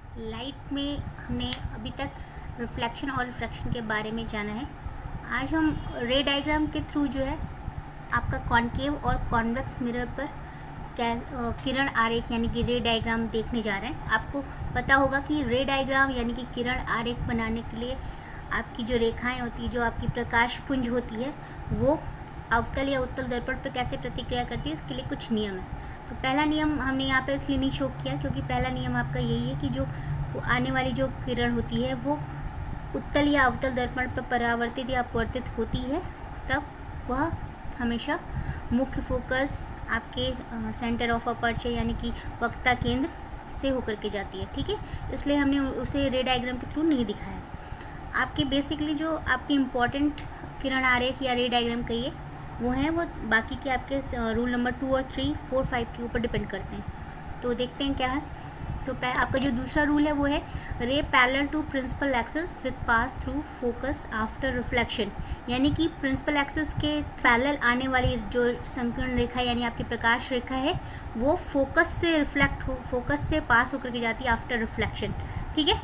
Light में हमने अभी तक रिफ्लेक्शन और रिफ्रैक्शन के बारे में जाना है। आज हम रे डायग्राम के थ्रू जो है आपका कॉनकेव और कॉन्वेक्स मिरर पर किरण आरेख यानी कि रे डायग्राम देखने जा रहे हैं। आपको पता होगा कि रे डायग्राम यानी कि किरण आरेख बनाने के लिए आपकी जो रेखाएं होती है, जो आपकी प्रकाश पुंज होती है, वो अवतल या उत्तल दर्पण पर कैसे प्रतिक्रिया करती है, इसके लिए कुछ नियम है। तो पहला नियम हमने यहाँ पे इसलिए नहीं शो किया क्योंकि पहला नियम आपका यही है कि जो आने वाली जो किरण होती है वो उत्तल या अवतल दर्पण पर परावर्तित या अपवर्तित होती है, तब वह हमेशा मुख्य फोकस आपके सेंटर ऑफ अपर्चर यानी कि वक्ता केंद्र से होकर के जाती है। ठीक है, इसलिए हमने उसे रे डायग्राम के थ्रू नहीं दिखाया। आपके बेसिकली जो आपके इम्पॉर्टेंट किरण आरेख या रे डायग्राम कहिए वो हैं, वो बाकी के आपके रूल नंबर 2 और 3, 4, 5 के ऊपर डिपेंड करते हैं। तो देखते हैं क्या है। तो आपका जो दूसरा रूल है वो है ray parallel to principal axis with pass through focus after reflection, यानी कि प्रिंसिपल एक्सिस के पैरेलल आने वाली जो संकीर्ण रेखा यानी आपकी प्रकाश रेखा है वो फोकस से पास होकर के जाती है आफ्टर रिफ्लेक्शन। ठीक है,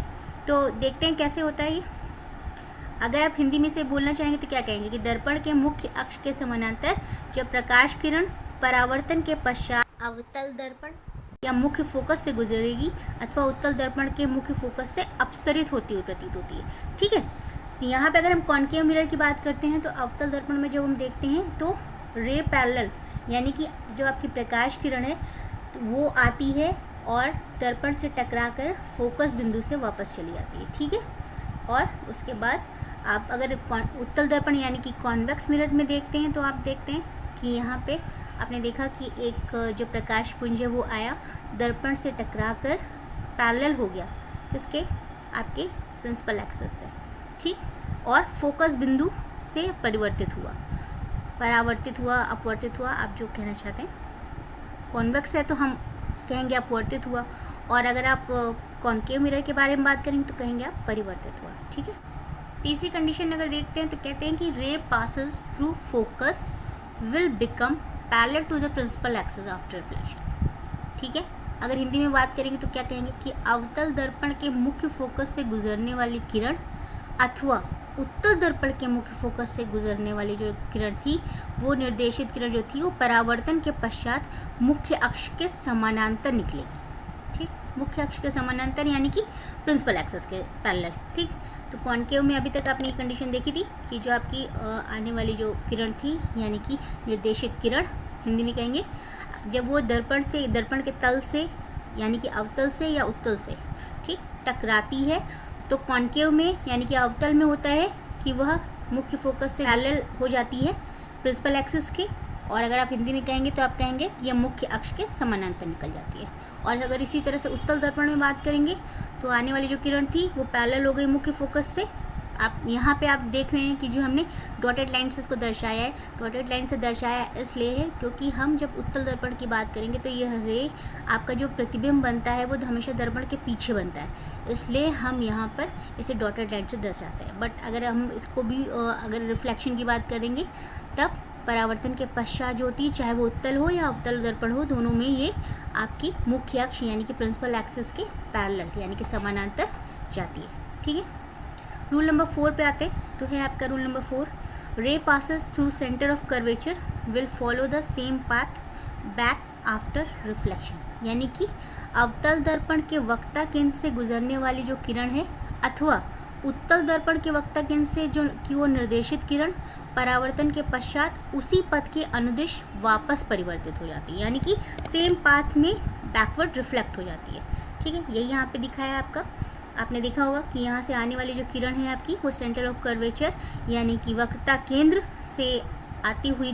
तो देखते हैं कैसे होता है ये। अगर आप हिंदी में से बोलना चाहेंगे तो क्या कहेंगे कि दर्पण के मुख्य अक्ष के समानांतर जब प्रकाश किरण परावर्तन के पश्चात अवतल दर्पण या मुख्य फोकस से गुजरेगी अथवा उत्तल दर्पण के मुख्य फोकस से अपसरित होती हुई प्रतीत होती है। ठीक है, यहाँ पे अगर हम कॉनकेव मिरर की बात करते हैं तो अवतल दर्पण में जब हम देखते हैं तो रे पैरेलल यानी कि जो आपकी प्रकाश किरण है तो वो आती है और दर्पण से टकराकर फोकस बिंदु से वापस चली जाती है। ठीक है, और उसके बाद आप अगर उत्तल दर्पण यानी कि कॉन्वेक्स मिरर में देखते हैं तो आप देखते हैं कि यहाँ पे आपने देखा कि एक जो प्रकाश पुंज है वो आया, दर्पण से टकराकर पैरेलल हो गया किसके, आपके प्रिंसिपल एक्सिस से। ठीक, और फोकस बिंदु से परावर्तित हुआ, अपवर्तित हुआ, आप जो कहना चाहते हैं। कॉन्वेक्स है तो हम कहेंगे अपवर्तित हुआ, और अगर आप कॉनकेव मिरर के बारे में बात करेंगे तो कहेंगे आप परिवर्तित हुआ। ठीक है, तीसरी कंडीशन अगर देखते हैं तो कहते हैं कि ray passes through focus will become parallel to the principal axis after reflection. ठीक है, अगर हिंदी में बात करेंगे तो क्या कहेंगे कि अवतल दर्पण के मुख्य फोकस से गुजरने वाली किरण अथवा उत्तल दर्पण के मुख्य फोकस से गुजरने वाली जो किरण थी वो निर्देशित किरण जो थी वो परावर्तन के पश्चात मुख्य अक्ष के समानांतर निकलेगी। ठीक, मुख्य अक्ष के समानांतर यानी कि प्रिंसिपल एक्सिस के पैरेलल। ठीक, तो कॉनकेव में अभी तक आपने ये कंडीशन देखी थी कि जो आपकी आने वाली जो किरण थी यानी कि निर्देशित किरण, हिंदी में कहेंगे, जब वो दर्पण के तल से यानी कि अवतल से या उत्तल से ठीक टकराती है तो कॉनकेव में यानी कि अवतल में होता है कि वह मुख्य फोकस से पैरेलल हो जाती है प्रिंसिपल एक्सिस के, और अगर आप हिंदी में कहेंगे तो आप कहेंगे कि यह मुख्य अक्ष के समानांतर निकल जाती है। और अगर इसी तरह से उत्तल दर्पण में बात करेंगे तो आने वाली जो किरण थी वो पैरेलल हो गई मुख्य फोकस से। आप यहाँ पे आप देख रहे हैं कि जो हमने डॉटेड लाइन से इसको दर्शाया है, डॉटेड लाइन से दर्शाया इसलिए है क्योंकि हम जब उत्तल दर्पण की बात करेंगे तो यह रे आपका जो प्रतिबिंब बनता है वो हमेशा दर्पण के पीछे बनता है, इसलिए हम यहाँ पर इसे डॉटेड लाइन से दर्शाते हैं। बट अगर हम इसको भी अगर रिफ्लेक्शन की बात करेंगे तब परावर्तन के पश्चात जो होती है, चाहे वो उत्तल हो या अवतल दर्पण हो, दोनों में ये आपकी मुख्य अक्ष यानी कि प्रिंसिपल एक्सिस के पैरेलल यानी कि समानांतर जाती है। ठीक है, रूल नंबर 4 पे आते हैं तो है आपका रूल नंबर 4, रे passes through centre of curvature will follow the same path back after reflection, यानी कि अवतल दर्पण के वक्ता केंद्र से गुजरने वाली जो किरण है अथवा उत्तल दर्पण के वक्ता केंद्र से जो कि वो निर्देशित किरण परावर्तन के पश्चात उसी पथ के अनुदिश वापस परिवर्तित हो जाती है, यानी कि सेम पाथ में बैकवर्ड रिफ्लेक्ट हो जाती है। ठीक है, यही यहाँ पे दिखाया है आपका। आपने देखा होगा कि यहाँ से आने वाली जो किरण है आपकी वो सेंटर ऑफ कर्वेचर यानी कि वक्रता केंद्र से आती हुई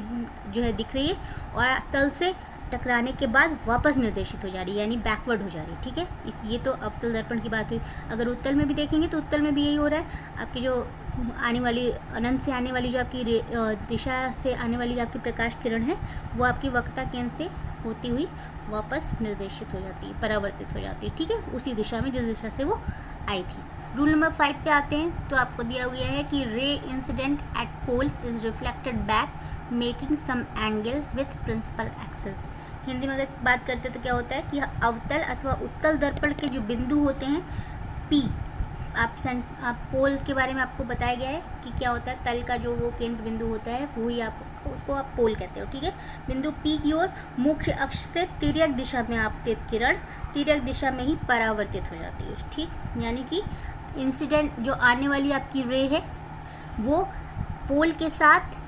जो है दिख रही है और तल से टकराने के बाद वापस निर्देशित हो जा रही है यानी बैकवर्ड हो जा रही है। ठीक है, ये तो अवतल दर्पण की बात हुई। अगर उत्तल में भी देखेंगे तो उत्तल में भी यही हो रहा है। आपकी जो आने वाली अनंत से आने वाली जो आपकी दिशा से आने वाली जो आपकी प्रकाश किरण है वो आपकी वक्रता केंद्र से होती हुई वापस निर्देशित हो जाती है, परावर्तित हो जाती है। ठीक है, उसी दिशा में जिस दिशा से वो आई थी। रूल नंबर 5 पे आते हैं तो आपको दिया गया है कि ray incident at pole is reflected back making some angle with principal axis, Hindi में अगर बात करते तो क्या होता है कि अवतल अथवा उत्तल दर्पण के जो बिंदु होते हैं P, आप पोल के बारे में आपको बताया गया है कि क्या होता है, तल का जो वो केंद्र बिंदु होता है वही उसको आप पोल कहते हो, ठीक है। बिंदु P की ओर मुख्य अक्ष से तिर्यक दिशा में आपतित किरण तिर्यक दिशा में ही परावर्तित हो जाती है, ठीक। यानी कि इंसिडेंट जो आने वाली आपकी रे है वो पोल के साथ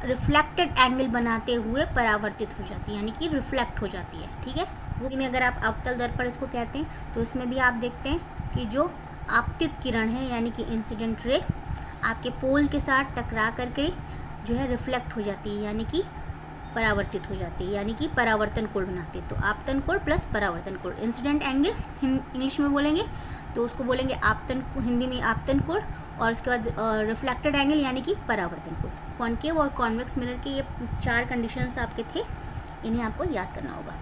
रिफ्लेक्टेड एंगल बनाते हुए परावर्तित हो जाती है, यानी कि रिफ्लेक्ट हो जाती है, ठीक है। वो में अगर आप अवतल दर्पण इसको कहते हैं तो इसमें भी आप देखते हैं कि जो आपतित किरण है यानी कि इंसिडेंट रे आपके पोल के साथ टकरा करके जो है रिफ्लेक्ट हो जाती है, यानी कि परावर्तित हो जाती है, यानी कि परावर्तन कोण बनाती है। तो आपतन कोण प्लस परावर्तन कोण, इंसिडेंट एंगल इंग्लिश में बोलेंगे तो उसको बोलेंगे आपतन, हिंदी में आपतन कोण, और उसके बाद रिफ्लेक्टेड एंगल यानी कि परावर्तन कोण। कॉनकेव और कॉन्वेक्स मिरर के ये 4 कंडीशंस आपके थे, इन्हें आपको याद करना होगा।